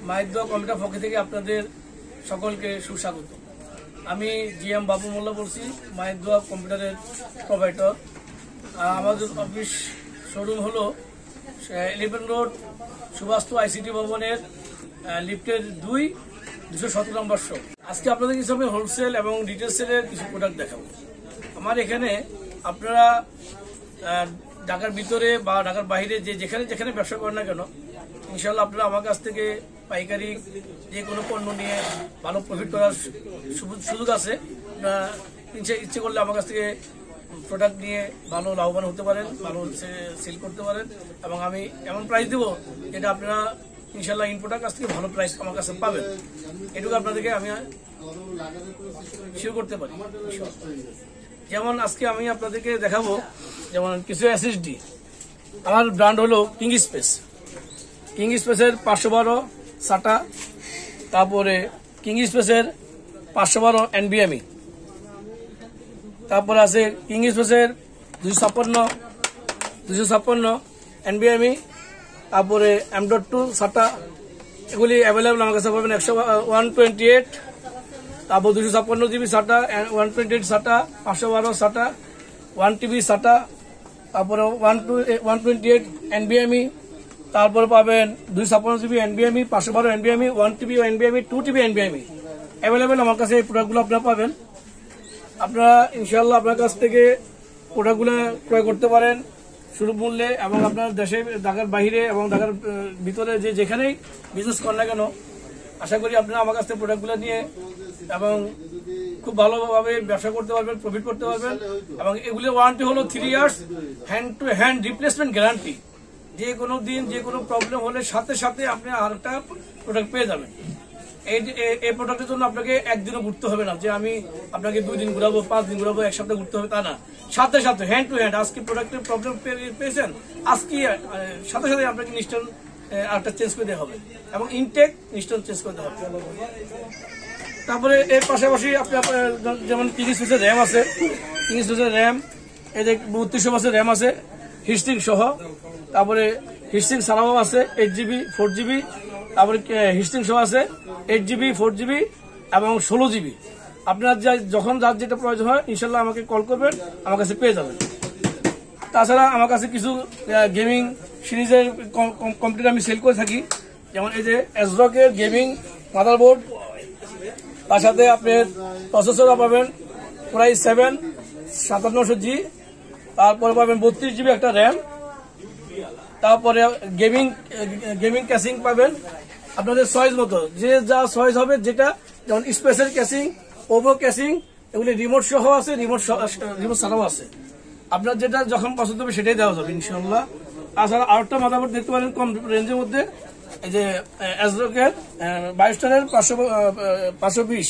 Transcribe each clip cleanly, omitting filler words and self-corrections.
মায়ের দোয়া কম্পিউটার পক্ষ থেকে আপনাদের সকলকে সুস্বাগত। আমি জিএম বাবু মোল্লা বলছি, মায়ের দোয়া কম্পিউটারের প্রোভাইডার। আমাদের অফিস শোরুম হলো 11 রোড সুভাস্তু আইসিটি ভবনের লিফটের 217 নম্বর শপ। আজকে আপনাদের কিছু আমি হোলসেল এবং রিটেল সেলের কিছু প্রোডাক্ট দেখাবো। আমার এখানে আপনারা ঢাকার ভিতরে বা ঢাকার বাইরে যেখানে যেখানে ব্যবসা করেন না কেন, ইনশাল্লাহ আপনারা আমার কাছ থেকে পাইকারি যে কোনো পণ্য নিয়ে ভালো প্রফিট করার সুযোগ আছে। ইচ্ছে করলে আমার কাছ থেকে প্রোডাক্ট নিয়ে ভালো লাভবান হতে পারেন, ভালো সেল করতে পারেন, এবং আমি এমন প্রাইস দেবো যেটা আপনারা ইনশাল্লাহ ইনপুটের কাছ থেকে ভালো প্রাইস আমার কাছে পাবেন। এটুকু আপনাদেরকে আমি শিওর করতে পারি। যেমন আজকে আমি আপনাদেরকে দেখাবো যেমন কিছু এসএসডি। আমার ব্র্যান্ড হলো কিং স্পেস। কিং স্পেসের 512 SATA, তারপরে কিং স্পেসের 512 NVMe, তারপরে আছে কিং স্পেসের 256 NVMe, তারপরে M.2 SATA। এগুলি অ্যাভেলেবল আমার কাছে পাবেন 128, তারপর 256 GB SATA, 128 SATA, 512 SATA, 1 TB SATA, তারপরে 128 NVMe, তারপরে পাবেন 256 GB NVMe, 512 NVMe, 1 TB NVMe, 2 TB NVMe available আমার কাছে। এই প্রোডাক্টগুলো আপনারা পাবেন। আপনারা ইনশাআল্লাহ আপনার কাছ থেকে প্রোডাক্টগুলো ক্রয় করতে পারেন সুলভ মূল্যে, এবং আপনার দেশে ঢাকার বাইরে এবং ঢাকার ভিতরে যেখানেই বিজনেস করেন না কেন, আশা করি আপনারা আমার কাছ থেকে প্রোডাক্টগুলো নিয়ে এবং খুব ভালোভাবে ব্যবসা করতে পারবেন, প্রফিট করতে পারবেন। এবং এগুলি ওয়ারেন্টি হলো 3 years hand to hand replacement guarantee. যে কোনো দিন যে কোনো প্রবলেম হলে সাথে সাথে আপনি আরেকটা প্রোডাক্ট পেয়ে যাবেন। এই প্রোডাক্টের জন্য আপনাকে একদিনও ঘুরতে হবে না, যে আমি আপনাকে 2 দিন ঘুরাবো, 5 দিন ঘুরাবো, এক সপ্তাহ ঘুরতে হবে, তা না। সাথে সাথে হ্যান্ড টু হ্যান্ড আজকে প্রোডাক্টের প্রবলেম পেয়েছেন, আজকে সাথে সাথে আপনাকে ইনস্ট্যান্ট আরেকটা চেঞ্জ করে দেওয়া হবে, এবং ইনটেক ইনস্ট্যান্ট চেঞ্জ করে দেওয়া হবে। তারপরে এর পাশাপাশি আপনি যেমন কিং স্পেসের র্যাম আছে, কিং স্পেসের র্যাম এই যে 3200 বাসের র্যাম আছে হিটসিং সহ, তারপরে হিটসিং ছাড়াও আছে 8 GB 4 GB, তারপরে হিটসিং সহ আছে 8 GB 4 GB এবং 16 GB। আপনার যখন যার যেটা প্রয়োজন হয় ইনশাল্লাহ আমাকে কল করবেন, আমার কাছে পেয়ে যাবেন। তাছাড়া আমার কাছে কিছু গেমিং সিরিজের কম্পিউটার আমি সেল করে থাকি, যেমন এই যে এসরকের গেমিং মাদারবোর্ড, তার সাথে আপনি প্রসেসরও পাবেন Core i7 5700G, তারপরে পাবেন 32 GB একটা র্যাম, তারপরে গেমিং ক্যাসিং পাবেন আপনাদের চয়েস মতো, যে যা চয়েস হবে, যেটা যেমন স্পেশাল ক্যাসিং, ওভো ক্যাসিং, এগুলি রিমোট সহ আছে, রিমোট ছাড়াও আছে। আপনার যেটা যখন পছন্দ হবে সেটাই দেওয়া যাবে ইনশাল্লাহ। তাছাড়া আরেকটা মাদারবোর্ড দেখতে পারেন কম রেঞ্জের মধ্যে, এই যে এসরকের 22 টানের 520,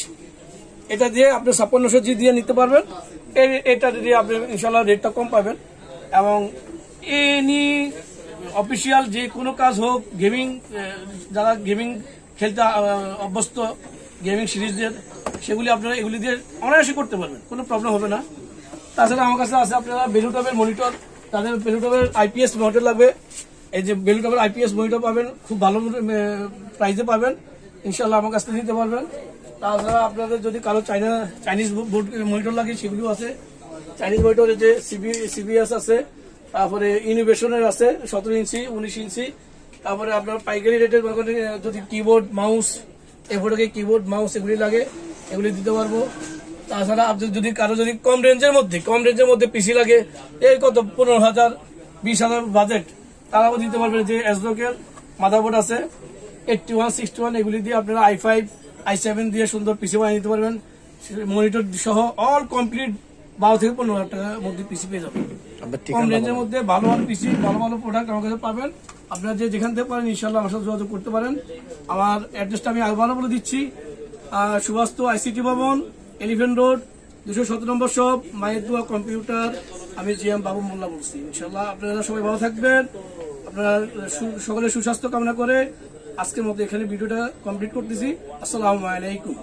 এটা দিয়ে আপনি 5600G দিয়ে নিতে পারবেন। এটা দিয়ে আপনি ইনশাল্লাহ রেটটা কম পাবেন। এবং এনি অফিসিয়াল যে কোনো কাজ হোক, গেমিং যারা গেমিং খেলতে অভ্যস্ত, গেমিং সিরিজের, সেগুলি আপনারা এগুলি দিয়ে অনায়াসে করতে পারবেন, কোনো প্রবলেম হবে না। তাছাড়া আমার কাছে আছে আপনারা বেলুটপের মনিটর, তাদের বেলুটপের IPS মনিটর লাগবে, এই যে বেলুটপের IPS মনিটর পাবেন, খুব ভালো প্রাইসে পাবেন ইনশাল্লাহ, আমার কাছ থেকে নিতে পারবেন। তাছাড়া আপনাদের যদি কারো চাইনিজ বোর্ড মনিটর লাগে সেগুলিও আছে। চাইনিজ মনিটর যে CBS আছে, তারপরে ইনোভেশনের আছে 17 ইঞ্চি 19 ইঞ্চি, তারপরে আপনার পাইকারি রেটের যদি কিবোর্ড মাউস, এফোর্ডকে কিবোর্ড মাউস এগুলি লাগে, এগুলি দিতে পারবো। তাছাড়া আপনি যদি কারো যদি কম রেঞ্জের মধ্যে পিসি লাগে, এই কত 15,000 20,000 বাজেট, তারাও দিতে পারবেন। যে এসরকের মাদারবোর্ড আছে 81 61, এগুলি দিয়ে আপনারা i5 i7 দিয়ে সুন্দর পিসি বানিয়ে নিতে পারবেন, মনিটর সহ অল কমপ্লিট 12 থেকে 15,000 টাকার মধ্যে পিসি পেয়ে যাবেন। কম রেঞ্জের মধ্যে ভালো ভালো পিসি, ভালো ভালো প্রোডাক্ট আমার কাছে পাবেন। আপনারা যেখান থেকে পারেন ইনশাল্লাহ আমার সাথে যোগাযোগ করতে পারেন। আমার অ্যাড্রেসটা আমি আবারও বলে দিচ্ছি, সুভাস্তু আইসিটি ভবন, 11 রোড 217 নম্বর শপ, মায়ের দোয়া কম্পিউটার। আমি জিএম বাবু মোল্লা বলছি। ইনশাল্লাহ আপনারা সবাই ভালো থাকবেন, আপনারা সকলের সুস্বাস্থ্য কামনা করে আজকের মতো এখানে ভিডিওটা কমপ্লিট করতেছি। আসসালামু আলাইকুম।